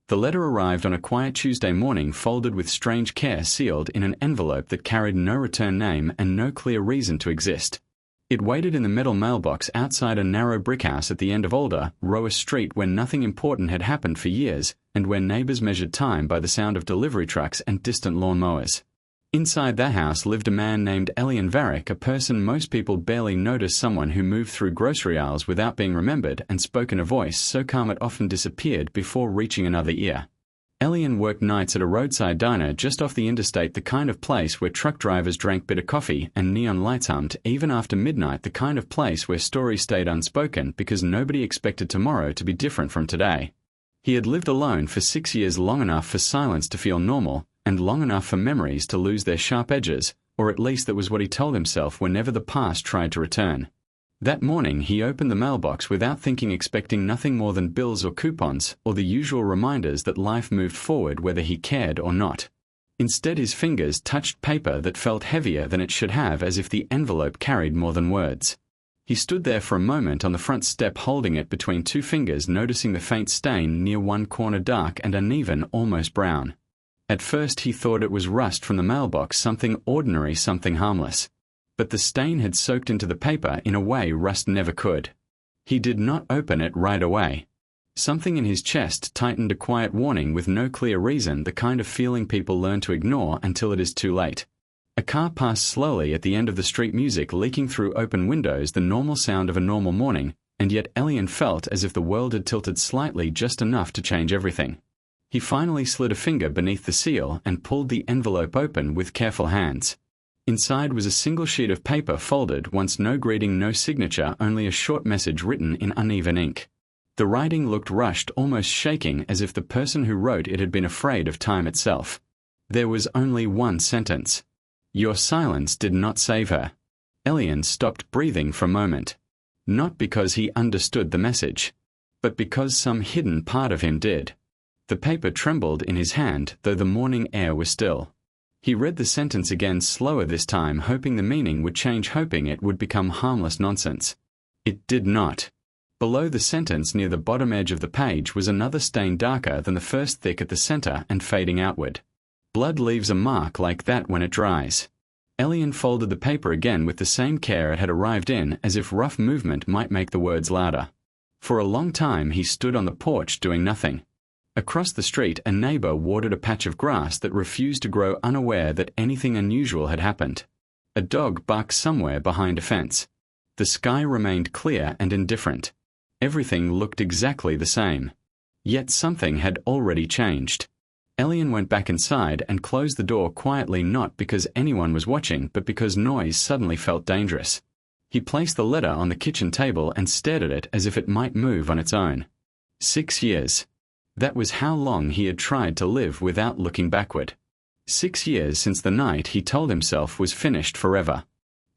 The letter arrived on a quiet Tuesday morning, folded with strange care, sealed in an envelope that carried no return name and no clear reason to exist. It waited in the metal mailbox outside a narrow brick house at the end of Alder, Roa Street, where nothing important had happened for years, and where neighbors measured time by the sound of delivery trucks and distant lawnmowers. Inside that house lived a man named Elian Varick, a person most people barely noticed, someone who moved through grocery aisles without being remembered and spoke in a voice so calm it often disappeared before reaching another ear. Elian worked nights at a roadside diner just off the interstate, the kind of place where truck drivers drank bitter coffee and neon lights hummed even after midnight, the kind of place where stories stayed unspoken because nobody expected tomorrow to be different from today. He had lived alone for 6 years, long enough for silence to feel normal, and long enough for memories to lose their sharp edges, or at least that was what he told himself whenever the past tried to return. That morning he opened the mailbox without thinking, expecting nothing more than bills or coupons, or the usual reminders that life moved forward whether he cared or not. Instead, his fingers touched paper that felt heavier than it should have, as if the envelope carried more than words. He stood there for a moment on the front step, holding it between two fingers, noticing the faint stain near one corner, dark and uneven, almost brown. At first he thought it was rust from the mailbox, something ordinary, something harmless. But the stain had soaked into the paper in a way rust never could. He did not open it right away. Something in his chest tightened, a quiet warning with no clear reason, the kind of feeling people learn to ignore until it is too late. A car passed slowly at the end of the street, music leaking through open windows, the normal sound of a normal morning, and yet Elian felt as if the world had tilted slightly, just enough to change everything. He finally slid a finger beneath the seal and pulled the envelope open with careful hands. Inside was a single sheet of paper, folded once, no greeting, no signature, only a short message written in uneven ink. The writing looked rushed, almost shaking, as if the person who wrote it had been afraid of time itself. There was only one sentence. Your silence did not save her. Elian stopped breathing for a moment. Not because he understood the message, but because some hidden part of him did. The paper trembled in his hand, though the morning air was still. He read the sentence again, slower this time, hoping the meaning would change, hoping it would become harmless nonsense. It did not. Below the sentence, near the bottom edge of the page, was another stain, darker than the first, thick at the center and fading outward. Blood leaves a mark like that when it dries. Elian folded the paper again with the same care it had arrived in, as if rough movement might make the words louder. For a long time he stood on the porch doing nothing. Across the street, a neighbor watered a patch of grass that refused to grow, unaware that anything unusual had happened. A dog barked somewhere behind a fence. The sky remained clear and indifferent. Everything looked exactly the same. Yet something had already changed. Elian went back inside and closed the door quietly, not because anyone was watching, but because noise suddenly felt dangerous. He placed the letter on the kitchen table and stared at it as if it might move on its own. 6 years. That was how long he had tried to live without looking backward. 6 years since the night he told himself was finished forever.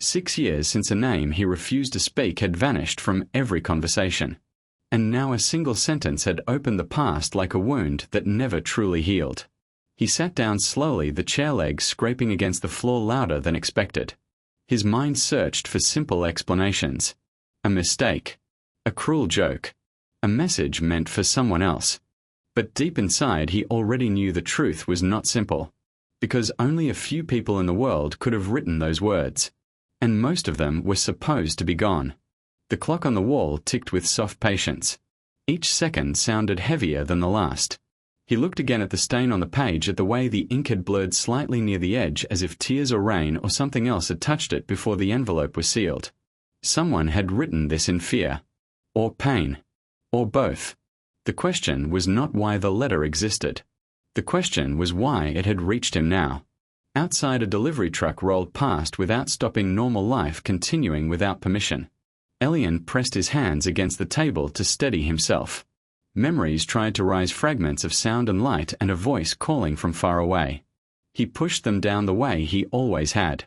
6 years since a name he refused to speak had vanished from every conversation. And now a single sentence had opened the past like a wound that never truly healed. He sat down slowly, the chair legs scraping against the floor louder than expected. His mind searched for simple explanations. A mistake. A cruel joke. A message meant for someone else. But deep inside he already knew the truth was not simple. Because only a few people in the world could have written those words. And most of them were supposed to be gone. The clock on the wall ticked with soft patience. Each second sounded heavier than the last. He looked again at the stain on the page, at the way the ink had blurred slightly near the edge, as if tears or rain or something else had touched it before the envelope was sealed. Someone had written this in fear. Or pain. Or both. The question was not why the letter existed. The question was why it had reached him now. Outside, a delivery truck rolled past without stopping, normal life continuing without permission. Elian pressed his hands against the table to steady himself. Memories tried to rise, fragments of sound and light, and a voice calling from far away. He pushed them down the way he always had.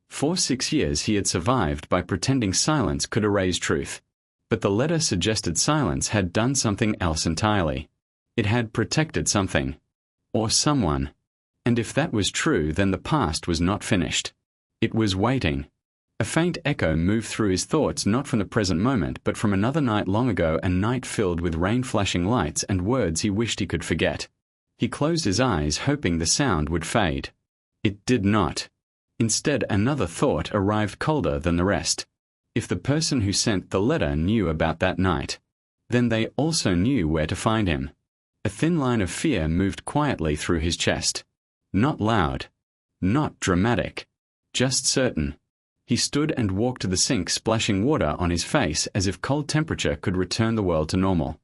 For 6 years he had survived by pretending silence could erase truth. But the letter suggested silence had done something else entirely. It had protected something. Or someone. And if that was true, then the past was not finished. It was waiting. A faint echo moved through his thoughts, not from the present moment, but from another night long ago, a night filled with rain-flashing lights and words he wished he could forget. He closed his eyes, hoping the sound would fade. It did not. Instead, another thought arrived colder than the rest. If the person who sent the letter knew about that night, then they also knew where to find him. A thin line of fear moved quietly through his chest. Not loud. Not dramatic. Just certain. He stood and walked to the sink, splashing water on his face as if cold temperature could return the world to normal.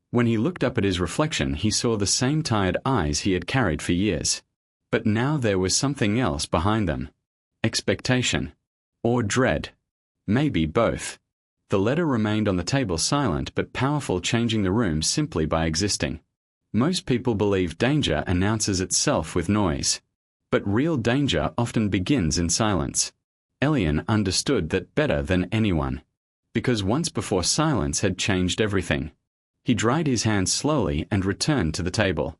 When he looked up at his reflection, he saw the same tired eyes he had carried for years. But now there was something else behind them. Expectation. Or dread. Maybe both. The letter remained on the table, silent but powerful, changing the room simply by existing. Most people believe danger announces itself with noise. But real danger often begins in silence. Elian understood that better than anyone. Because once before, silence had changed everything. He dried his hands slowly and returned to the table.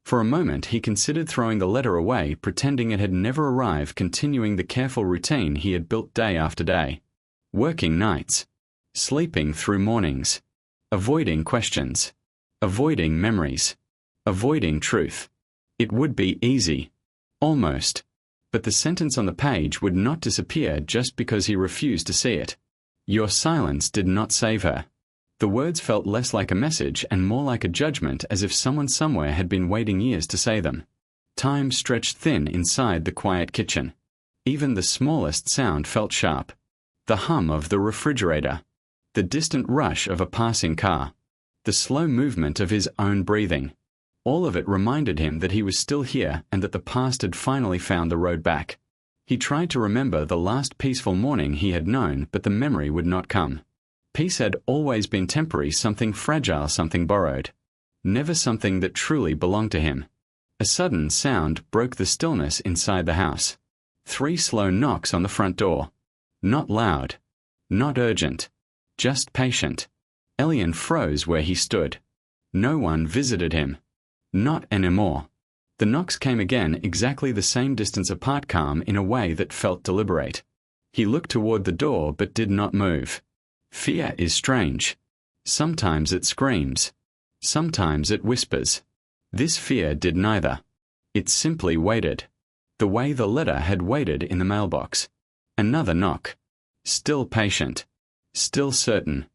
For a moment he considered throwing the letter away, pretending it had never arrived, continuing the careful routine he had built day after day. Working nights. Sleeping through mornings. Avoiding questions. Avoiding memories. Avoiding truth. It would be easy. Almost. But the sentence on the page would not disappear just because he refused to see it. Your silence did not save her. The words felt less like a message and more like a judgment, as if someone somewhere had been waiting years to say them. Time stretched thin inside the quiet kitchen. Even the smallest sound felt sharp. The hum of the refrigerator. The distant rush of a passing car. The slow movement of his own breathing. All of it reminded him that he was still here and that the past had finally found the road back. He tried to remember the last peaceful morning he had known, but the memory would not come. Peace had always been temporary, something fragile, something borrowed. Never something that truly belonged to him. A sudden sound broke the stillness inside the house. 3 slow knocks on the front door. Not loud. Not urgent. Just patient. Elian froze where he stood. No one visited him. Not anymore. The knocks came again, exactly the same distance apart, calm in a way that felt deliberate. He looked toward the door but did not move. Fear is strange. Sometimes it screams. Sometimes it whispers. This fear did neither. It simply waited. The way the letter had waited in the mailbox. Another knock. Still patient. Still certain.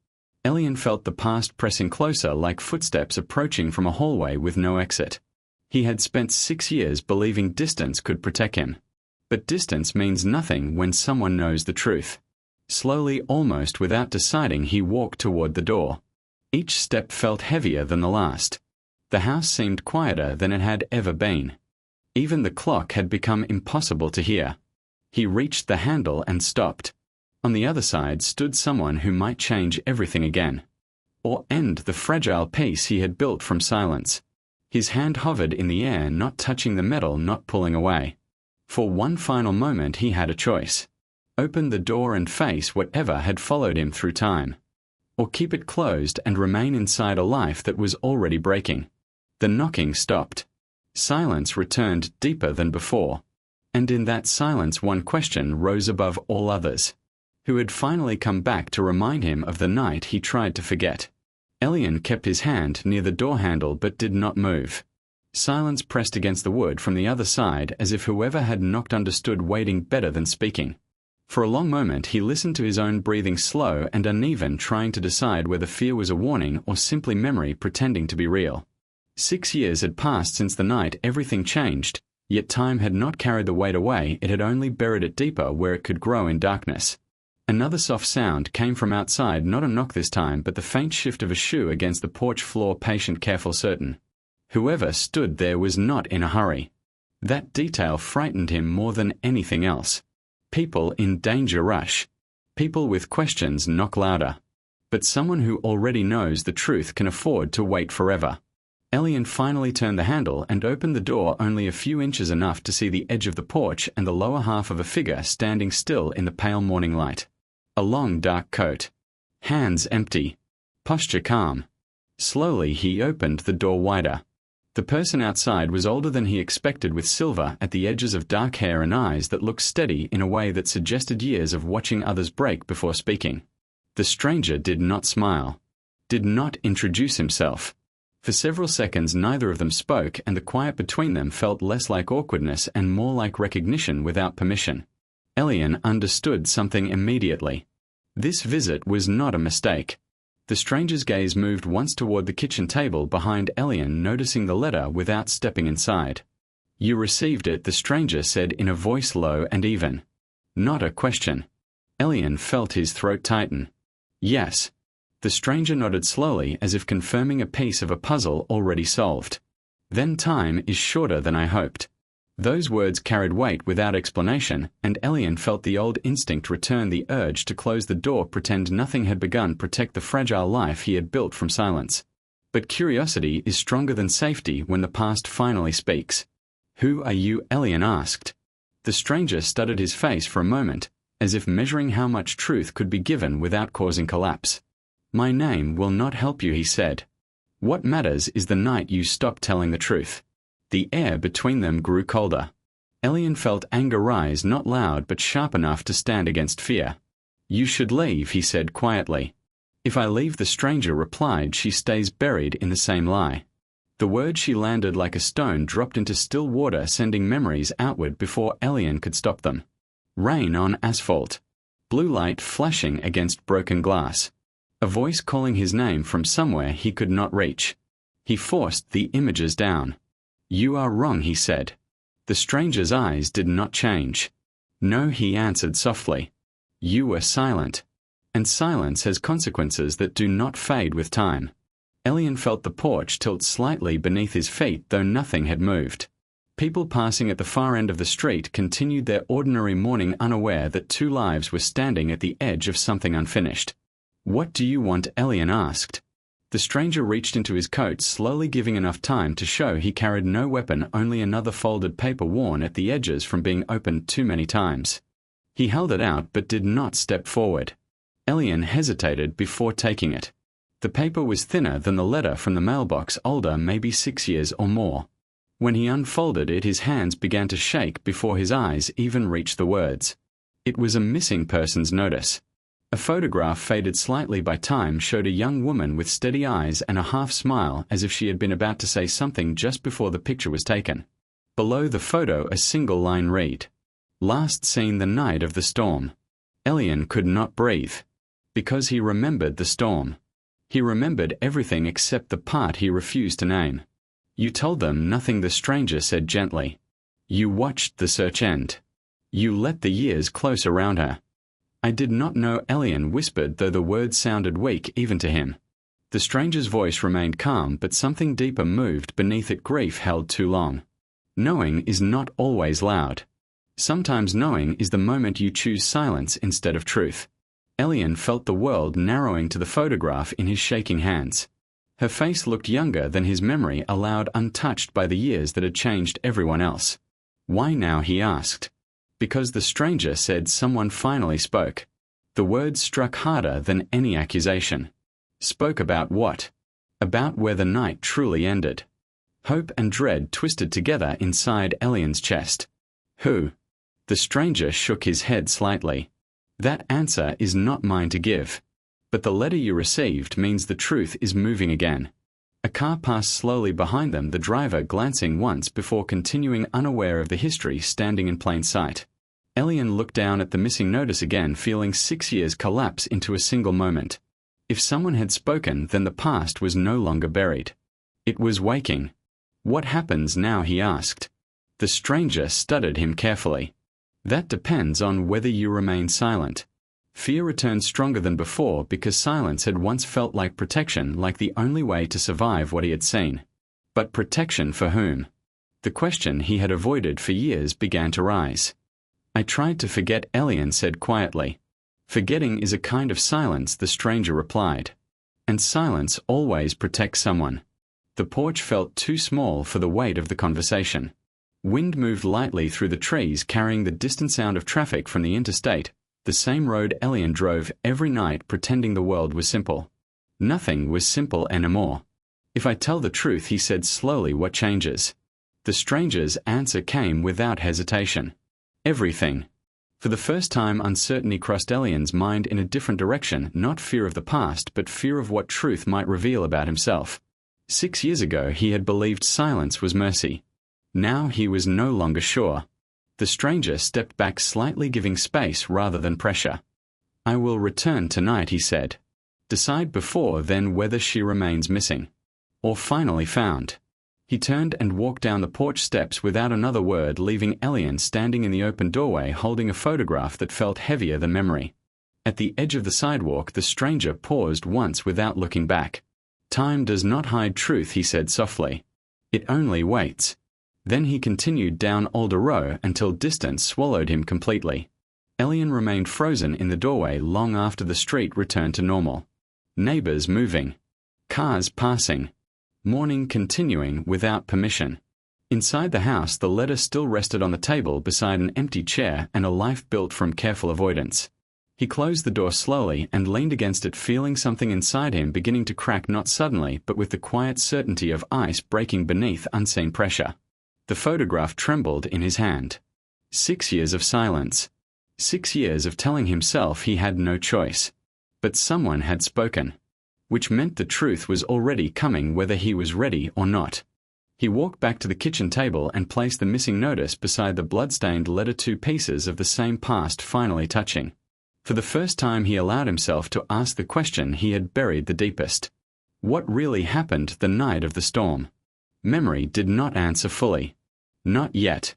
Elian felt the past pressing closer, like footsteps approaching from a hallway with no exit. He had spent 6 years believing distance could protect him. But distance means nothing when someone knows the truth. Slowly, almost without deciding, he walked toward the door. Each step felt heavier than the last. The house seemed quieter than it had ever been. Even the clock had become impossible to hear. He reached the handle and stopped. On the other side stood someone who might change everything again. Or end the fragile peace he had built from silence. His hand hovered in the air, not touching the metal, not pulling away. For one final moment he had a choice. Open the door and face whatever had followed him through time. Or keep it closed and remain inside a life that was already breaking. The knocking stopped. Silence returned deeper than before. And in that silence one question rose above all others. Who had finally come back to remind him of the night he tried to forget? Elian kept his hand near the door handle but did not move. Silence pressed against the wood from the other side, as if whoever had knocked understood, waiting better than speaking. For a long moment he listened to his own breathing, slow and uneven, trying to decide whether fear was a warning or simply memory pretending to be real. 6 years had passed since the night everything changed, yet time had not carried the weight away, it had only buried it deeper where it could grow in darkness. Another soft sound came from outside, not a knock this time, but the faint shift of a shoe against the porch floor, patient, careful, certain. Whoever stood there was not in a hurry. That detail frightened him more than anything else. People in danger rush. People with questions knock louder. But someone who already knows the truth can afford to wait forever. Elian finally turned the handle and opened the door only a few inches, enough to see the edge of the porch and the lower half of a figure standing still in the pale morning light. A long dark coat. Hands empty. Posture calm. Slowly he opened the door wider. The person outside was older than he expected, with silver at the edges of dark hair and eyes that looked steady in a way that suggested years of watching others break before speaking. The stranger did not smile, did not introduce himself. For several seconds neither of them spoke, and the quiet between them felt less like awkwardness and more like recognition without permission. Elian understood something immediately. This visit was not a mistake. The stranger's gaze moved once toward the kitchen table behind Elian, noticing the letter without stepping inside. "You received it," the stranger said in a voice low and even. Not a question. Elian felt his throat tighten. "Yes." The stranger nodded slowly, as if confirming a piece of a puzzle already solved. "Then time is shorter than I hoped." Those words carried weight without explanation, and Elian felt the old instinct return, the urge to close the door, pretend nothing had begun, protect the fragile life he had built from silence. But curiosity is stronger than safety when the past finally speaks. "Who are you?" Elian asked. The stranger studied his face for a moment, as if measuring how much truth could be given without causing collapse. "My name will not help you," he said. "What matters is the night you stopped telling the truth." The air between them grew colder. Elian felt anger rise, not loud but sharp enough to stand against fear. "You should leave," he said quietly. "If I leave," the stranger replied, "she stays buried in the same lie." The word she landed like a stone dropped into still water, sending memories outward before Elian could stop them. Rain on asphalt. Blue light flashing against broken glass. A voice calling his name from somewhere he could not reach. He forced the images down. "You are wrong," he said. The stranger's eyes did not change. "No," he answered softly. "You were silent. And silence has consequences that do not fade with time." Elian felt the porch tilt slightly beneath his feet, though nothing had moved. People passing at the far end of the street continued their ordinary morning, unaware that two lives were standing at the edge of something unfinished. "What do you want?" Elian asked. The stranger reached into his coat, slowly giving enough time to show he carried no weapon, only another folded paper worn at the edges from being opened too many times. He held it out but did not step forward. Elian hesitated before taking it. The paper was thinner than the letter from the mailbox, older, maybe 6 years or more. When he unfolded it, his hands began to shake before his eyes even reached the words. It was a missing person's notice. A photograph, faded slightly by time, showed a young woman with steady eyes and a half smile, as if she had been about to say something just before the picture was taken. Below the photo, a single line read, "Last seen the night of the storm." Elian could not breathe. Because he remembered the storm. He remembered everything except the part he refused to name. "You told them nothing," the stranger said gently. "You watched the search end. You let the years close around her." "I did not know," Elian whispered, though the words sounded weak even to him. The stranger's voice remained calm, but something deeper moved beneath it. Grief held too long. Knowing is not always loud. Sometimes knowing is the moment you choose silence instead of truth. Elian felt the world narrowing to the photograph in his shaking hands. Her face looked younger than his memory allowed, untouched by the years that had changed everyone else. "Why now?" he asked. "Because," the stranger said. Someone finally spoke. The words struck harder than any accusation. Spoke about what? About where the night truly ended. Hope and dread twisted together inside Elian's chest. "Who?" The stranger shook his head slightly. "That answer is not mine to give. But the letter you received means the truth is moving again." A car passed slowly behind them, the driver glancing once before continuing, unaware of the history standing in plain sight. Elian looked down at the missing notice again, feeling 6 years collapse into a single moment. If someone had spoken, then the past was no longer buried. It was waking. "What happens now?" he asked. The stranger studied him carefully. "That depends on whether you remain silent." Fear returned stronger than before, because silence had once felt like protection, like the only way to survive what he had seen. But protection for whom? The question he had avoided for years began to rise. "I tried to forget," Elian said quietly. "Forgetting is a kind of silence," the stranger replied. "And silence always protects someone." The porch felt too small for the weight of the conversation. Wind moved lightly through the trees, carrying the distant sound of traffic from the interstate, the same road Elian drove every night, pretending the world was simple. Nothing was simple anymore. "If I tell the truth," he said slowly, "what changes?" The stranger's answer came without hesitation. "Everything." For the first time, uncertainty crossed Elian's mind in a different direction, not fear of the past, but fear of what truth might reveal about himself. 6 years ago, he had believed silence was mercy. Now he was no longer sure. The stranger stepped back slightly, giving space rather than pressure. "I will return tonight," he said. "Decide before then whether she remains missing. Or finally found." He turned and walked down the porch steps without another word, leaving Elian standing in the open doorway holding a photograph that felt heavier than memory. At the edge of the sidewalk, the stranger paused once without looking back. "Time does not hide truth," he said softly. "It only waits." Then he continued down Alder Row until distance swallowed him completely. Elian remained frozen in the doorway long after the street returned to normal. Neighbors moving. Cars passing. Morning continuing without permission. Inside the house, the letter still rested on the table beside an empty chair and a life built from careful avoidance. He closed the door slowly and leaned against it, feeling something inside him beginning to crack, not suddenly, but with the quiet certainty of ice breaking beneath unseen pressure. The photograph trembled in his hand. 6 years of silence. 6 years of telling himself he had no choice. But someone had spoken. Which meant the truth was already coming whether he was ready or not. He walked back to the kitchen table and placed the missing notice beside the bloodstained letter, 2 pieces of the same past finally touching. For the first time he allowed himself to ask the question he had buried the deepest. What really happened the night of the storm? Memory did not answer fully. Not yet.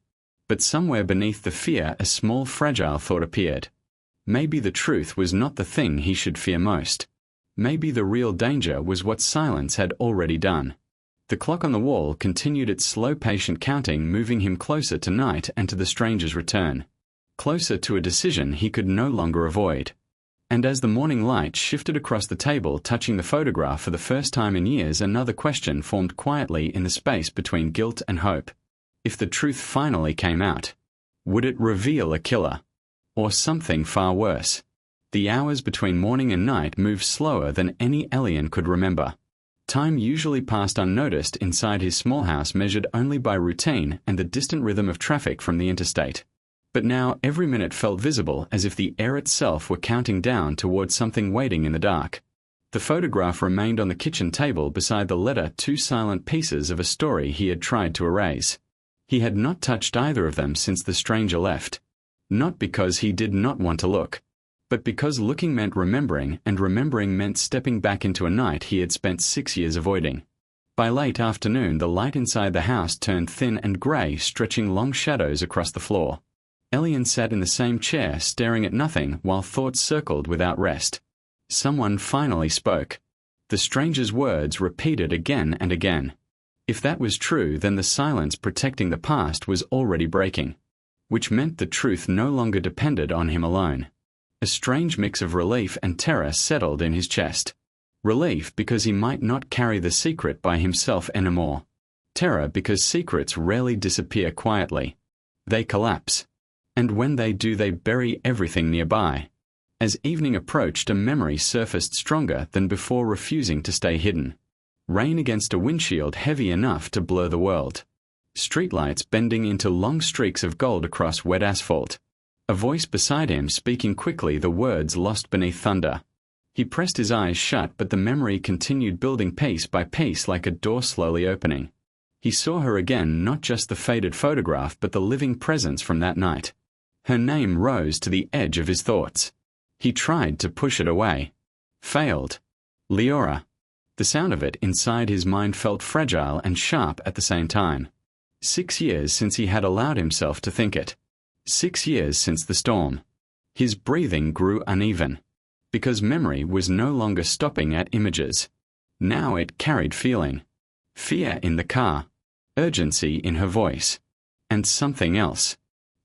But somewhere beneath the fear a small fragile thought appeared. Maybe the truth was not the thing he should fear most. Maybe the real danger was what silence had already done. The clock on the wall continued its slow, patient counting, moving him closer to night and to the stranger's return. Closer to a decision he could no longer avoid. And as the morning light shifted across the table, touching the photograph for the first time in years, another question formed quietly in the space between guilt and hope. If the truth finally came out, would it reveal a killer? Or something far worse? The hours between morning and night moved slower than any Elian could remember. Time usually passed unnoticed inside his small house, measured only by routine and the distant rhythm of traffic from the interstate. But now every minute felt visible, as if the air itself were counting down towards something waiting in the dark. The photograph remained on the kitchen table beside the letter, 2 silent pieces of a story he had tried to erase. He had not touched either of them since the stranger left. Not because he did not want to look, but because looking meant remembering, and remembering meant stepping back into a night he had spent 6 years avoiding. By late afternoon, the light inside the house turned thin and grey, stretching long shadows across the floor. Elian sat in the same chair, staring at nothing, while thoughts circled without rest. Someone finally spoke. The stranger's words repeated again and again. If that was true, then the silence protecting the past was already breaking. Which meant the truth no longer depended on him alone. A strange mix of relief and terror settled in his chest. Relief because he might not carry the secret by himself anymore. Terror because secrets rarely disappear quietly. They collapse. And when they do, they bury everything nearby. As evening approached, a memory surfaced stronger than before, refusing to stay hidden. Rain against a windshield heavy enough to blur the world. Streetlights bending into long streaks of gold across wet asphalt. A voice beside him speaking quickly, the words lost beneath thunder. He pressed his eyes shut, but the memory continued building piece by piece like a door slowly opening. He saw her again, not just the faded photograph, but the living presence from that night. Her name rose to the edge of his thoughts. He tried to push it away. Failed. Leora. The sound of it inside his mind felt fragile and sharp at the same time. 6 years since he had allowed himself to think it. 6 years since the storm. His breathing grew uneven. Because memory was no longer stopping at images. Now it carried feeling. Fear in the car. Urgency in her voice. And something else.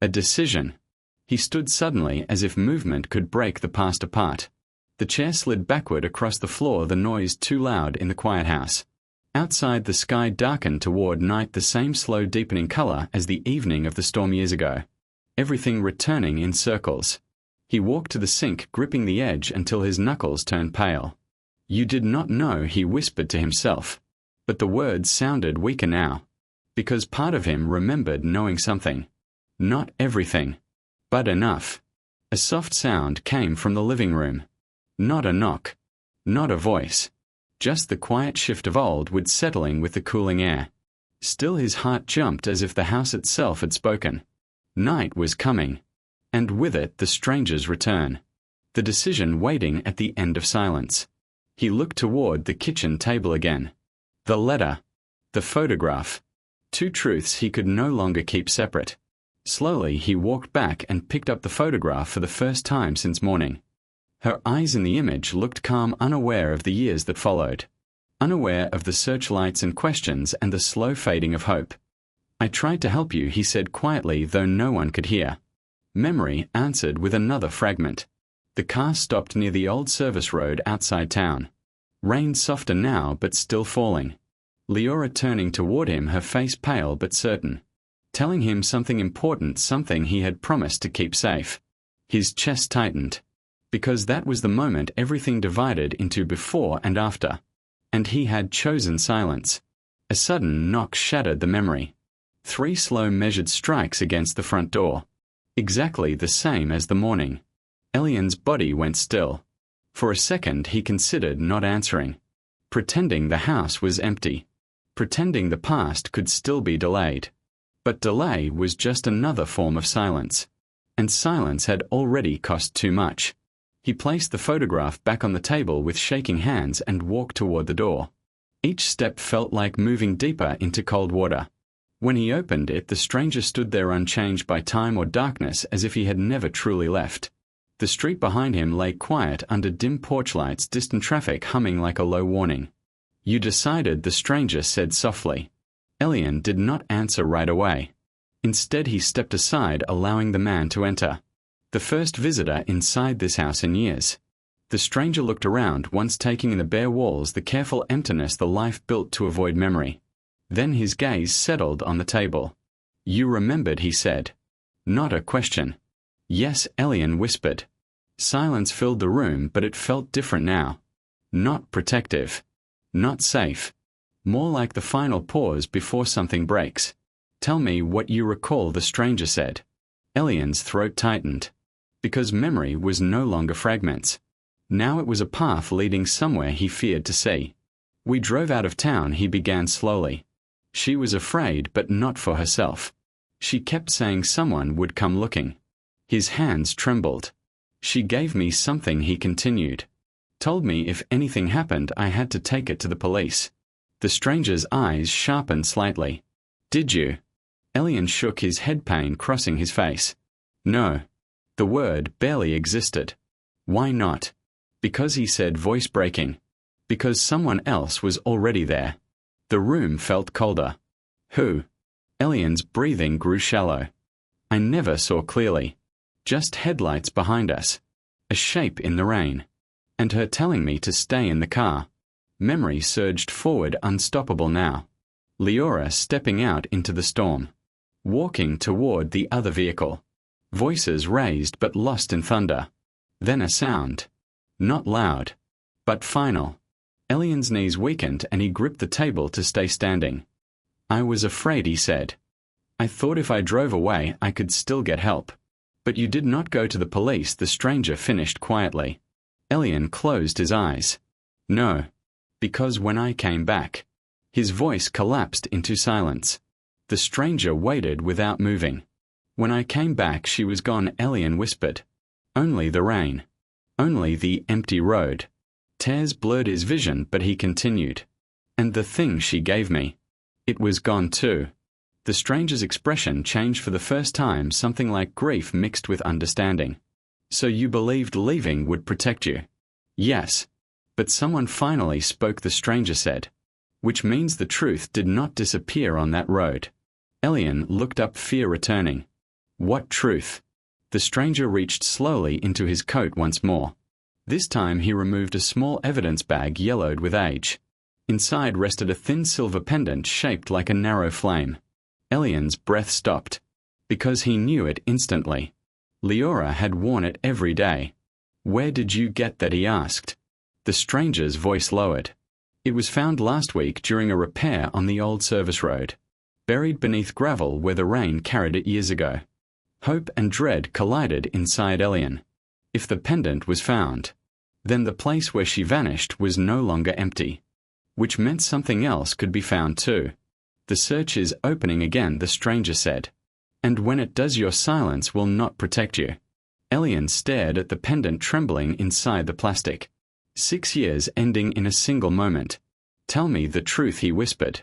A decision. He stood suddenly, as if movement could break the past apart. The chair slid backward across the floor, the noise too loud in the quiet house. Outside, the sky darkened toward night, the same slow deepening color as the evening of the storm years ago. Everything returning in circles. He walked to the sink, gripping the edge until his knuckles turned pale. You did not know, he whispered to himself. But the words sounded weaker now, because part of him remembered knowing something. Not everything, but enough. A soft sound came from the living room. Not a knock. Not a voice. Just the quiet shift of old wood settling with the cooling air. Still his heart jumped as if the house itself had spoken. Night was coming. And with it the stranger's return. The decision waiting at the end of silence. He looked toward the kitchen table again. The letter. The photograph. Two truths he could no longer keep separate. Slowly he walked back and picked up the photograph for the first time since morning. Her eyes in the image looked calm, unaware of the years that followed. Unaware of the searchlights and questions and the slow fading of hope. "I tried to help you," he said quietly, though no one could hear. Memory answered with another fragment. The car stopped near the old service road outside town. Rain softer now but still falling. Leora turning toward him, her face pale but certain. Telling him something important, something he had promised to keep safe. His chest tightened. Because that was the moment everything divided into before and after. And he had chosen silence. A sudden knock shattered the memory. 3 slow measured strikes against the front door. Exactly the same as the morning. Elian's body went still. For a second he considered not answering. Pretending the house was empty. Pretending the past could still be delayed. But delay was just another form of silence. And silence had already cost too much. He placed the photograph back on the table with shaking hands and walked toward the door. Each step felt like moving deeper into cold water. When he opened it, the stranger stood there unchanged by time or darkness, as if he had never truly left. The street behind him lay quiet under dim porch lights, distant traffic humming like a low warning. "You decided," the stranger said softly. Elian did not answer right away. Instead he stepped aside, allowing the man to enter. The first visitor inside this house in years. The stranger looked around, once taking in the bare walls, the careful emptiness the life built to avoid memory. Then his gaze settled on the table. "You remembered," he said. Not a question. "Yes," Elian whispered. Silence filled the room, but it felt different now. Not protective. Not safe. More like the final pause before something breaks. "Tell me what you recall," the stranger said. Elian's throat tightened. Because memory was no longer fragments. Now it was a path leading somewhere he feared to see. "We drove out of town," he began slowly. She was afraid, but not for herself. She kept saying someone would come looking. His hands trembled. "She gave me something," he continued. "Told me if anything happened I had to take it to the police." The stranger's eyes sharpened slightly. "Did you?" Elian shook his head, pain crossing his face. "No." The word barely existed. "Why not?" "Because," he said, voice breaking. "Because someone else was already there." The room felt colder. "Who?" Elian's breathing grew shallow. "I never saw clearly. Just headlights behind us. A shape in the rain. And her telling me to stay in the car." Memory surged forward, unstoppable now. Leora stepping out into the storm. Walking toward the other vehicle. Voices raised but lost in thunder. Then a sound. Not loud. But final. Elian's knees weakened and he gripped the table to stay standing. "I was afraid," he said. "I thought if I drove away I could still get help." "But you did not go to the police," the stranger finished quietly. Elian closed his eyes. "No. Because when I came back." His voice collapsed into silence. The stranger waited without moving. "When I came back she was gone," Elian whispered. Only the rain. Only the empty road. Tears blurred his vision, but he continued. "And the thing she gave me. It was gone too." The stranger's expression changed for the first time, something like grief mixed with understanding. "So you believed leaving would protect you?" "Yes." "But someone finally spoke," the stranger said. "Which means the truth did not disappear on that road." Elian looked up, fear returning. "What truth?" The stranger reached slowly into his coat once more. This time he removed a small evidence bag yellowed with age. Inside rested a thin silver pendant shaped like a narrow flame. Elian's breath stopped. Because he knew it instantly. Leora had worn it every day. "Where did you get that?" he asked. The stranger's voice lowered. It was found last week during a repair on the old service road, buried beneath gravel where the rain carried it years ago. Hope and dread collided inside Elian. If the pendant was found, then the place where she vanished was no longer empty, which meant something else could be found too. The search is opening again, the stranger said. And when it does, your silence will not protect you. Elian stared at the pendant trembling inside the plastic. 6 years ending in a single moment. Tell me the truth, he whispered.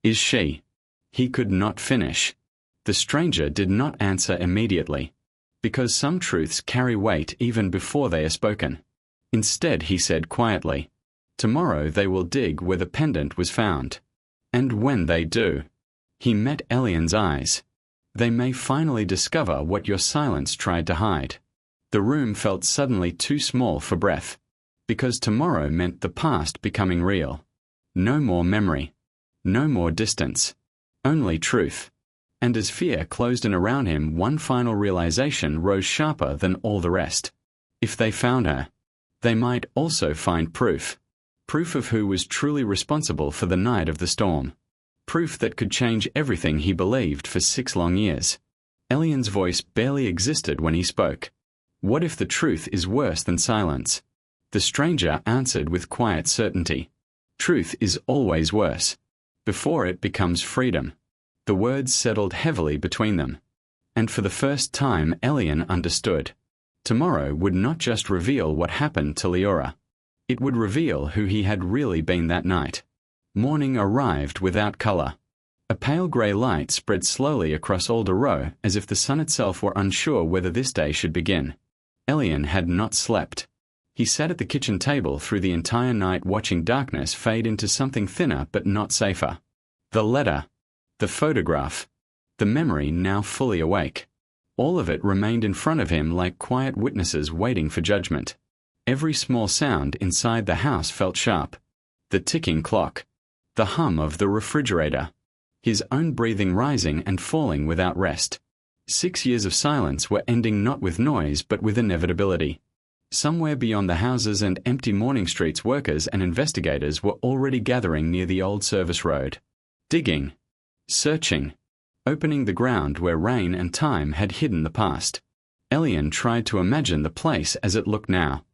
Is she? He could not finish. The stranger did not answer immediately, because some truths carry weight even before they are spoken. Instead, he said quietly, tomorrow they will dig where the pendant was found. And when they do, he met Elian's eyes. They may finally discover what your silence tried to hide. The room felt suddenly too small for breath, because tomorrow meant the past becoming real. No more memory. No more distance. Only truth. And as fear closed in around him, one final realization rose sharper than all the rest. If they found her, they might also find proof. Proof of who was truly responsible for the night of the storm. Proof that could change everything he believed for 6 long years. Elian's voice barely existed when he spoke. What if the truth is worse than silence? The stranger answered with quiet certainty. Truth is always worse. Before it becomes freedom. The words settled heavily between them. And for the first time Elian understood. Tomorrow would not just reveal what happened to Leora. It would reveal who he had really been that night. Morning arrived without color. A pale grey light spread slowly across Alder Row as if the sun itself were unsure whether this day should begin. Elian had not slept. He sat at the kitchen table through the entire night watching darkness fade into something thinner but not safer. The letter. The photograph. The memory now fully awake. All of it remained in front of him like quiet witnesses waiting for judgment. Every small sound inside the house felt sharp. The ticking clock. The hum of the refrigerator. His own breathing rising and falling without rest. 6 years of silence were ending not with noise but with inevitability. Somewhere beyond the houses and empty Morning Streets, workers and investigators were already gathering near the old service road. Digging. Searching. Opening the ground where rain and time had hidden the past. Elian tried to imagine the place as it looked now.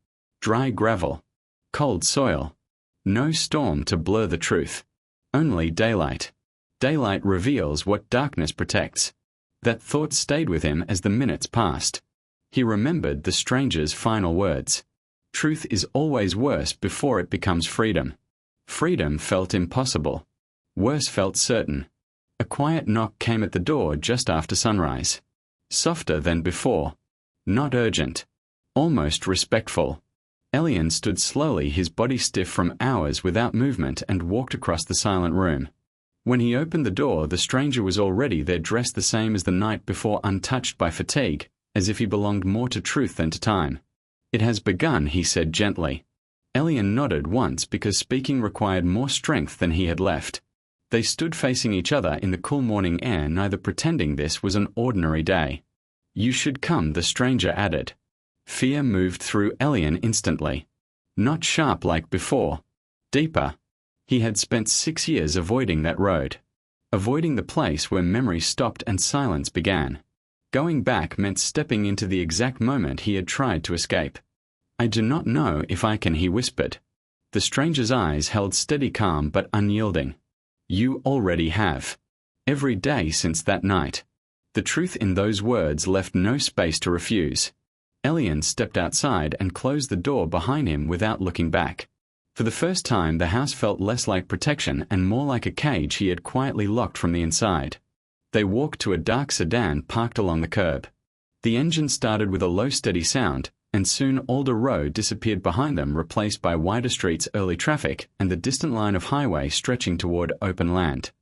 Dry gravel. Cold soil. No storm to blur the truth. Only daylight. Daylight reveals what darkness protects. That thought stayed with him as the minutes passed. He remembered the stranger's final words. Truth is always worse before it becomes freedom. Freedom felt impossible. Worse felt certain. A quiet knock came at the door just after sunrise. Softer than before. Not urgent. Almost respectful. Elian stood slowly, his body stiff from hours without movement, and walked across the silent room. When he opened the door, the stranger was already there, dressed the same as the night before, untouched by fatigue, as if he belonged more to truth than to time. It has begun, he said gently. Elian nodded once because speaking required more strength than he had left. They stood facing each other in the cool morning air, neither pretending this was an ordinary day. You should come, the stranger added. Fear moved through Elian instantly. Not sharp like before. Deeper. He had spent 6 years avoiding that road. Avoiding the place where memory stopped and silence began. Going back meant stepping into the exact moment he had tried to escape. I do not know if I can, he whispered. The stranger's eyes held steady calm but unyielding. You already have. Every day since that night. The truth in those words left no space to refuse. Elian stepped outside and closed the door behind him without looking back. For the first time, the house felt less like protection and more like a cage he had quietly locked from the inside. They walked to a dark sedan parked along the curb. The engine started with a low, steady sound, and soon Alder Road disappeared behind them, replaced by wider streets, early traffic, and the distant line of highway stretching toward open land.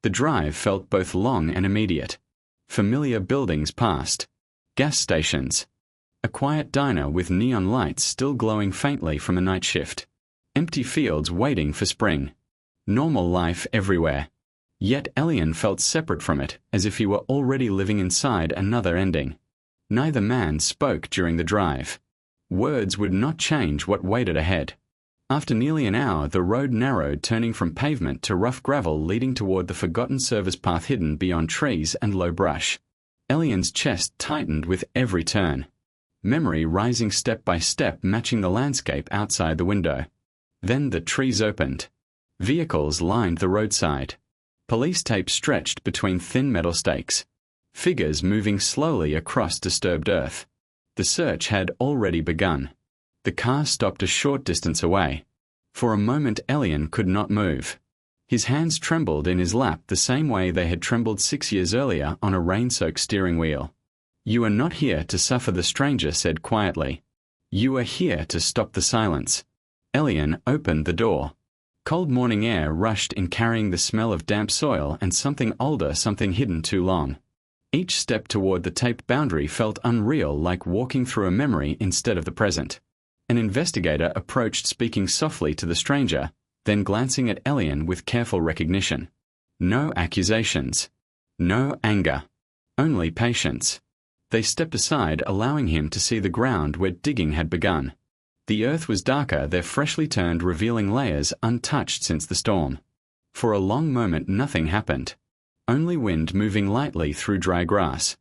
The drive felt both long and immediate. Familiar buildings passed. Gas stations. A quiet diner with neon lights still glowing faintly from a night shift. Empty fields waiting for spring. Normal life everywhere. Yet Elian felt separate from it, as if he were already living inside another ending. Neither man spoke during the drive. Words would not change what waited ahead. After nearly an hour, the road narrowed, turning from pavement to rough gravel leading toward the forgotten service path hidden beyond trees and low brush. Elian's chest tightened with every turn, memory rising step by step, matching the landscape outside the window. Then the trees opened. Vehicles lined the roadside. Police tape stretched between thin metal stakes. Figures moving slowly across disturbed earth. The search had already begun. The car stopped a short distance away. For a moment Elian could not move. His hands trembled in his lap the same way they had trembled 6 years earlier on a rain-soaked steering wheel. "You are not here to suffer," the stranger said quietly. "You are here to stop the silence." Elian opened the door. Cold morning air rushed in, carrying the smell of damp soil and something older, something hidden too long. Each step toward the taped boundary felt unreal, like walking through a memory instead of the present. An investigator approached, speaking softly to the stranger, then glancing at Elian with careful recognition. No accusations. No anger. Only patience. They stepped aside, allowing him to see the ground where digging had begun. The earth was darker, their freshly turned, revealing layers untouched since the storm. For a long moment nothing happened. Only wind moving lightly through dry grass.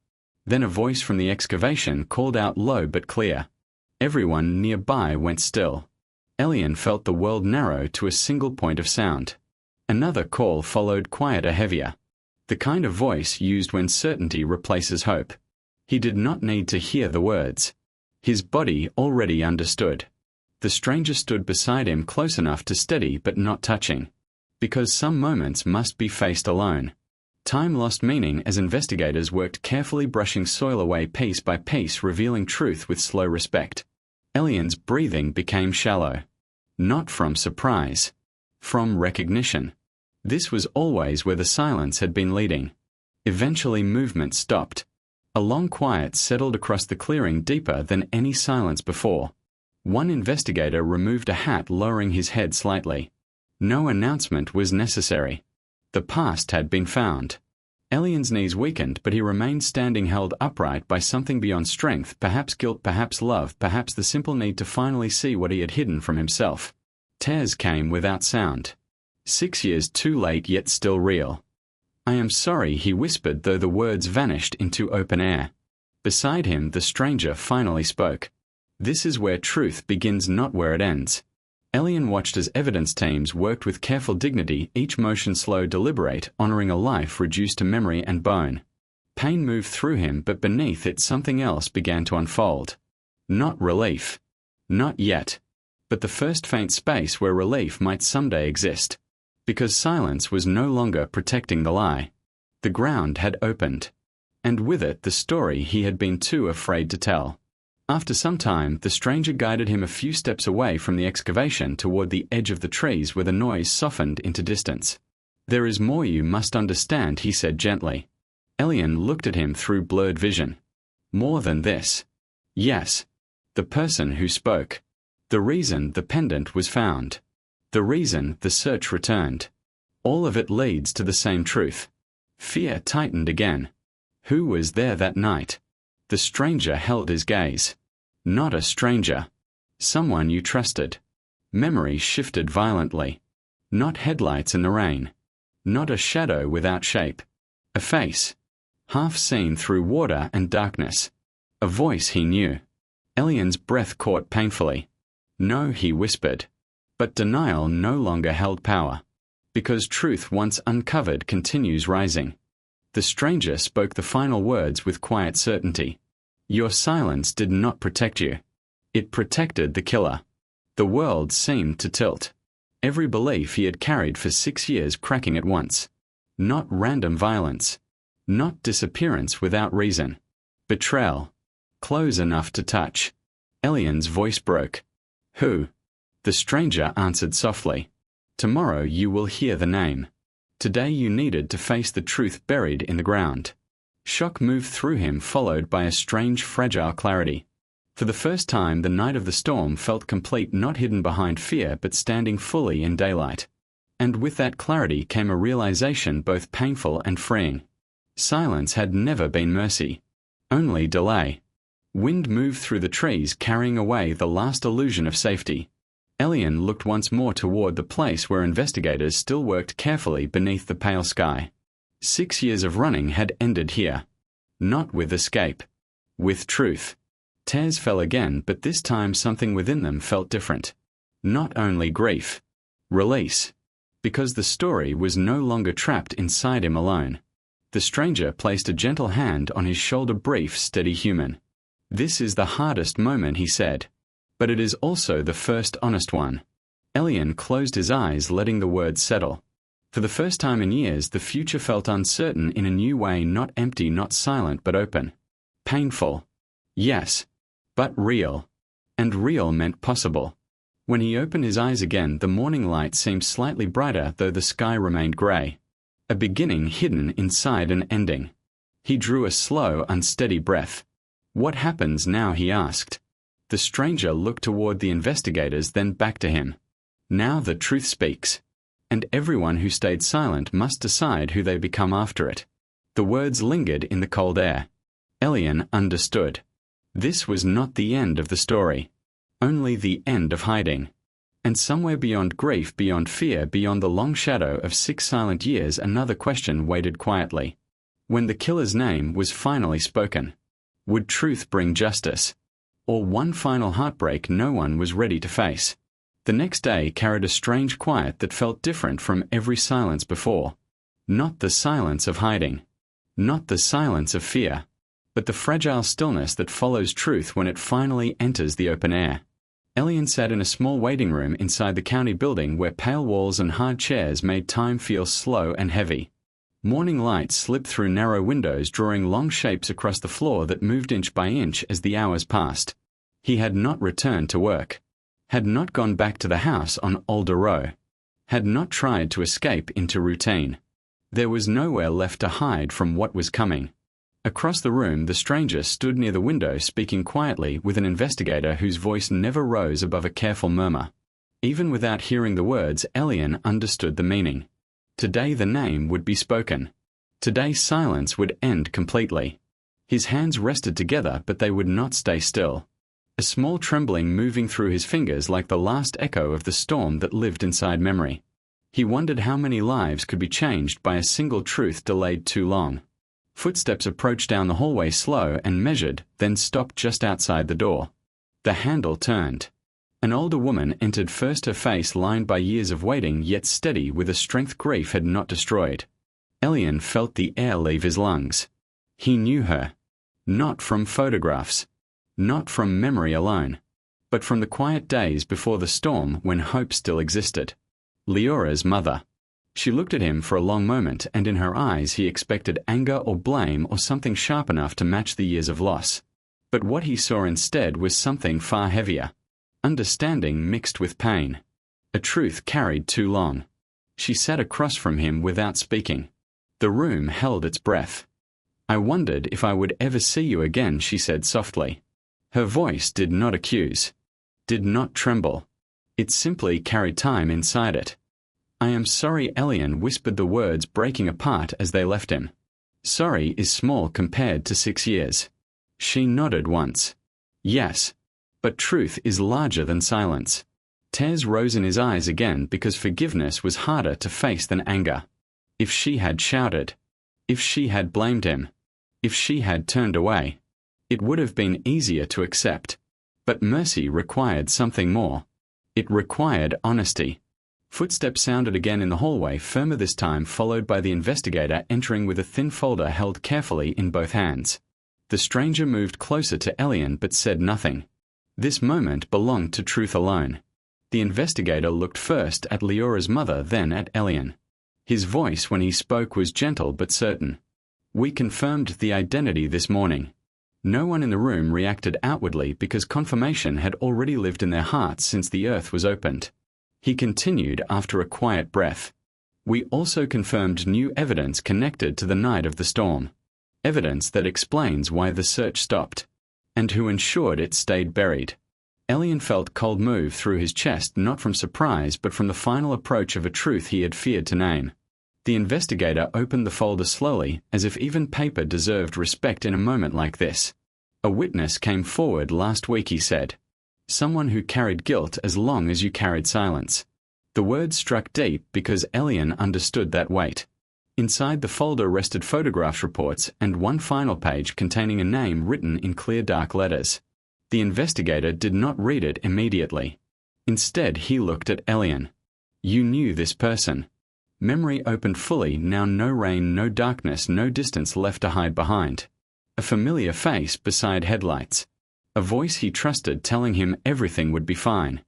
Then a voice from the excavation called out low but clear. Everyone nearby went still. Elian felt the world narrow to a single point of sound. Another call followed, quieter, heavier. The kind of voice used when certainty replaces hope. He did not need to hear the words. His body already understood. The stranger stood beside him, close enough to steady but not touching. Because some moments must be faced alone. Time lost meaning as investigators worked carefully, brushing soil away piece by piece, revealing truth with slow respect. Elian's breathing became shallow. Not from surprise. From recognition. This was always where the silence had been leading. Eventually movement stopped. A long quiet settled across the clearing, deeper than any silence before. One investigator removed a hat, lowering his head slightly. No announcement was necessary. The past had been found. Elian's knees weakened, but he remained standing, held upright by something beyond strength, perhaps guilt, perhaps love, perhaps the simple need to finally see what he had hidden from himself. Tears came without sound. 6 years too late, yet still real. "I am sorry," he whispered, though the words vanished into open air. Beside him, the stranger finally spoke. "This is where truth begins, not where it ends." Elian watched as evidence teams worked with careful dignity, each motion slow, deliberate, honoring a life reduced to memory and bone. Pain moved through him, but beneath it something else began to unfold. Not relief. Not yet. But the first faint space where relief might someday exist. Because silence was no longer protecting the lie. The ground had opened. And with it the story he had been too afraid to tell. After some time, the stranger guided him a few steps away from the excavation toward the edge of the trees where the noise softened into distance. "There is more you must understand," he said gently. Elian looked at him through blurred vision. "More than this." "Yes." The person who spoke. The reason the pendant was found. The reason the search returned. All of it leads to the same truth. Fear tightened again. Who was there that night? The stranger held his gaze. Not a stranger. Someone you trusted. Memory shifted violently. Not headlights in the rain. Not a shadow without shape. A face. Half seen through water and darkness. A voice he knew. Elian's breath caught painfully. "No," he whispered. But denial no longer held power. Because truth once uncovered continues rising. The stranger spoke the final words with quiet certainty. "Your silence did not protect you. It protected the killer." The world seemed to tilt. Every belief he had carried for 6 years cracking at once. Not random violence. Not disappearance without reason. Betrayal. Close enough to touch. Elian's voice broke. "Who?" The stranger answered softly. "Tomorrow you will hear the name. Today you needed to face the truth buried in the ground." Shock moved through him, followed by a strange, fragile clarity. For the first time, the night of the storm felt complete, not hidden behind fear, but standing fully in daylight. And with that clarity came a realization both painful and freeing. Silence had never been mercy. Only delay. Wind moved through the trees, carrying away the last illusion of safety. Elian looked once more toward the place where investigators still worked carefully beneath the pale sky. 6 years of running had ended here. Not with escape. With truth. Tears fell again, but this time something within them felt different. Not only grief. Release. Because the story was no longer trapped inside him alone. The stranger placed a gentle hand on his shoulder. Brief, steady human. This is the hardest moment, he said. But it is also the first honest one. Elian closed his eyes, letting the words settle. For the first time in years, the future felt uncertain in a new way, not empty, not silent, but open. Painful. Yes. But real. And real meant possible. When he opened his eyes again, the morning light seemed slightly brighter, though the sky remained grey. A beginning hidden inside an ending. He drew a slow, unsteady breath. What happens now? He asked. The stranger looked toward the investigators, then back to him. Now the truth speaks. And everyone who stayed silent must decide who they become after it. The words lingered in the cold air. Elian understood. This was not the end of the story. Only the end of hiding. And somewhere beyond grief, beyond fear, beyond the long shadow of 6 silent years, another question waited quietly. When the killer's name was finally spoken, would truth bring justice? Or one final heartbreak no one was ready to face? The next day carried a strange quiet that felt different from every silence before. Not the silence of hiding. Not the silence of fear. But the fragile stillness that follows truth when it finally enters the open air. Elian sat in a small waiting room inside the county building where pale walls and hard chairs made time feel slow and heavy. Morning light slipped through narrow windows, drawing long shapes across the floor that moved inch by inch as the hours passed. He had not returned to work. Had not gone back to the house on Alder Row. Had not tried to escape into routine. There was nowhere left to hide from what was coming. Across the room, the stranger stood near the window, speaking quietly with an investigator whose voice never rose above a careful murmur. Even without hearing the words, Elian understood the meaning. Today the name would be spoken. Today silence would end completely. His hands rested together, but they would not stay still. A small trembling moving through his fingers like the last echo of the storm that lived inside memory. He wondered how many lives could be changed by a single truth delayed too long. Footsteps approached down the hallway, slow and measured, then stopped just outside the door. The handle turned. An older woman entered first, her face lined by years of waiting, yet steady with a strength grief had not destroyed. Elian felt the air leave his lungs. He knew her. Not from photographs. Not from memory alone. But from the quiet days before the storm when hope still existed. Leora's mother. She looked at him for a long moment, and in her eyes he expected anger or blame or something sharp enough to match the years of loss. But what he saw instead was something far heavier. Understanding mixed with pain. A truth carried too long. She sat across from him without speaking. The room held its breath. I wondered if I would ever see you again, she said softly. Her voice did not accuse. Did not tremble. It simply carried time inside it. I am sorry, Elian whispered, the words breaking apart as they left him. Sorry is small compared to 6 years. She nodded once. Yes. But truth is larger than silence. Tears rose in his eyes again because forgiveness was harder to face than anger. If she had shouted. If she had blamed him. If she had turned away. It would have been easier to accept. But mercy required something more. It required honesty. Footsteps sounded again in the hallway, firmer this time, followed by the investigator entering with a thin folder held carefully in both hands. The stranger moved closer to Elian but said nothing. This moment belonged to truth alone. The investigator looked first at Leora's mother, then at Elian. His voice when he spoke was gentle but certain. We confirmed the identity this morning. No one in the room reacted outwardly because confirmation had already lived in their hearts since the earth was opened. He continued after a quiet breath. We also confirmed new evidence connected to the night of the storm. Evidence that explains why the search stopped. And who ensured it stayed buried. Elian felt cold move through his chest, not from surprise but from the final approach of a truth he had feared to name. The investigator opened the folder slowly, as if even paper deserved respect in a moment like this. A witness came forward last week, he said. Someone who carried guilt as long as you carried silence. The words struck deep because Elian understood that weight. Inside the folder rested photographs reports and one final page containing a name written in clear dark letters. The investigator did not read it immediately. Instead, he looked at Elian. You knew this person. Memory opened fully, now no rain, no darkness, no distance left to hide behind. A familiar face beside headlights. A voice he trusted telling him everything would be fine.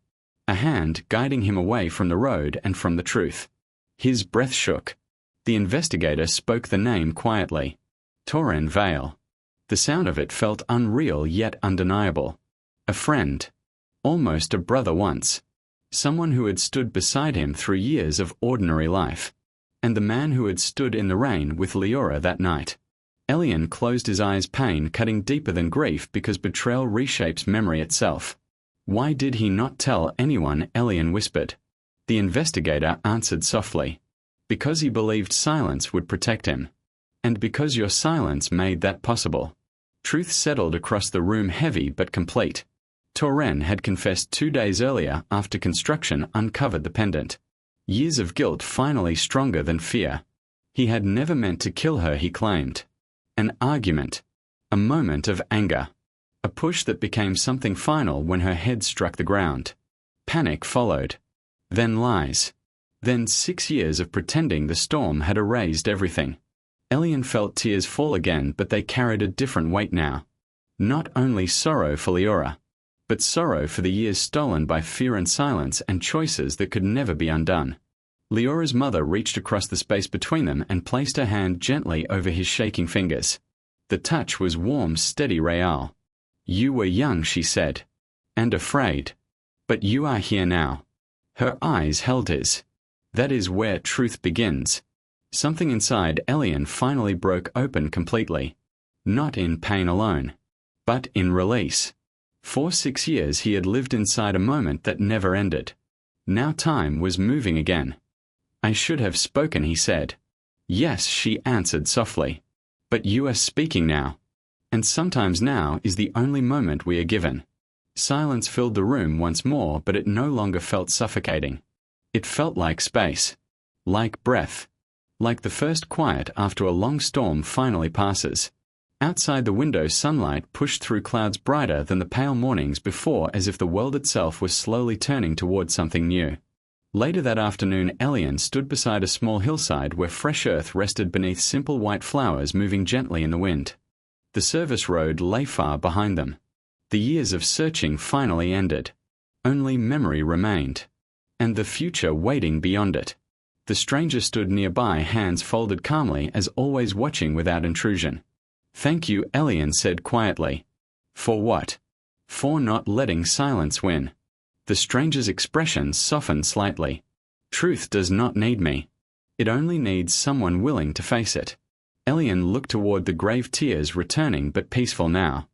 A hand guiding him away from the road and from the truth. His breath shook. The investigator spoke the name quietly. Torren Vale. The sound of it felt unreal yet undeniable. A friend. Almost a brother once. Someone who had stood beside him through years of ordinary life. And the man who had stood in the rain with Leora that night. Elian closed his eyes, pain cutting deeper than grief because betrayal reshapes memory itself. Why did he not tell anyone? Elian whispered. The investigator answered softly. Because he believed silence would protect him. And because your silence made that possible. Truth settled across the room, heavy but complete. Torren had confessed 2 days earlier after construction uncovered the pendant. Years of guilt finally stronger than fear. He had never meant to kill her, he claimed. An argument. A moment of anger. A push that became something final when her head struck the ground. Panic followed. Then lies. Then 6 years of pretending the storm had erased everything. Elian felt tears fall again, but they carried a different weight now. Not only sorrow for Leora, but sorrow for the years stolen by fear and silence and choices that could never be undone. Leora's mother reached across the space between them and placed her hand gently over his shaking fingers. The touch was warm, steady, real. You were young, she said, and afraid. But you are here now. Her eyes held his. That is where truth begins. Something inside Elian finally broke open completely. Not in pain alone, but in release. For 6 years he had lived inside a moment that never ended. Now time was moving again. I should have spoken, he said. Yes, she answered softly. But you are speaking now. And sometimes now is the only moment we are given. Silence filled the room once more, but it no longer felt suffocating. It felt like space. Like breath. Like the first quiet after a long storm finally passes. Outside the window, sunlight pushed through clouds brighter than the pale mornings before, as if the world itself was slowly turning toward something new. Later that afternoon, Elian stood beside a small hillside where fresh earth rested beneath simple white flowers moving gently in the wind. The service road lay far behind them. The years of searching finally ended. Only memory remained. And the future waiting beyond it. The stranger stood nearby, hands folded calmly, as always watching without intrusion. Thank you, Elian said quietly. For what? For not letting silence win. The stranger's expression softened slightly. Truth does not need me. It only needs someone willing to face it. Elian looked toward the grave, tears returning but peaceful now.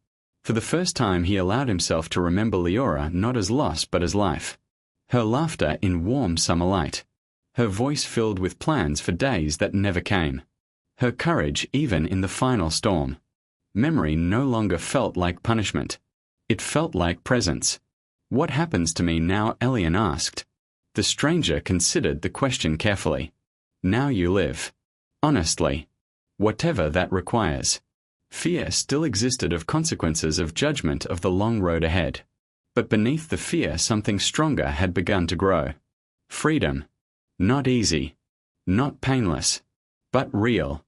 For the first time he allowed himself to remember Leora not as loss but as life. Her laughter in warm summer light. Her voice filled with plans for days that never came. Her courage even in the final storm. Memory no longer felt like punishment. It felt like presence. What happens to me now? Elian asked. The stranger considered the question carefully. Now you live. Honestly. Whatever that requires. Fear still existed of consequences, of judgment, of the long road ahead. But beneath the fear something stronger had begun to grow. Freedom. Not easy. Not painless. But real.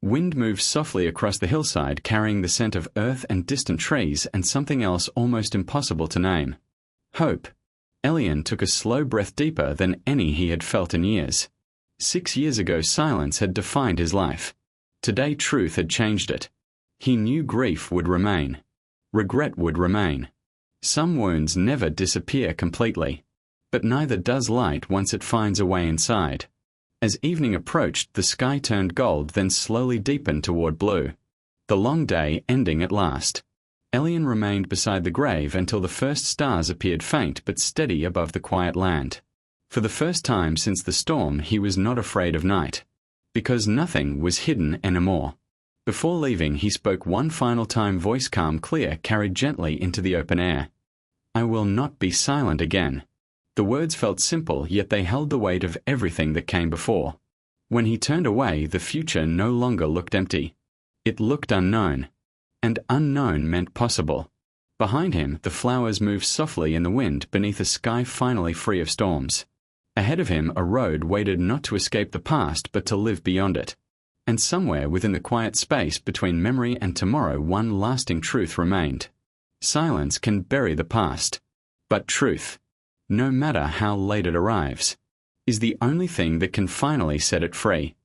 Wind moved softly across the hillside, carrying the scent of earth and distant trees and something else almost impossible to name. Hope. Elian took a slow breath, deeper than any he had felt in years. 6 years ago silence had defined his life. Today truth had changed it. He knew grief would remain. Regret would remain. Some wounds never disappear completely. But neither does light once it finds a way inside. As evening approached, the sky turned gold, then slowly deepened toward blue. The long day ending at last. Elian remained beside the grave until the first stars appeared, faint but steady above the quiet land. For the first time since the storm, he was not afraid of night. Because nothing was hidden anymore. Before leaving, he spoke one final time, voice calm, clear, carried gently into the open air. I will not be silent again. The words felt simple, yet they held the weight of everything that came before. When he turned away, the future no longer looked empty. It looked unknown. And unknown meant possible. Behind him, the flowers moved softly in the wind beneath a sky finally free of storms. Ahead of him, a road waited not to escape the past, but to live beyond it. And somewhere within the quiet space between memory and tomorrow, one lasting truth remained. Silence can bury the past. But truth, no matter how late it arrives, is the only thing that can finally set it free.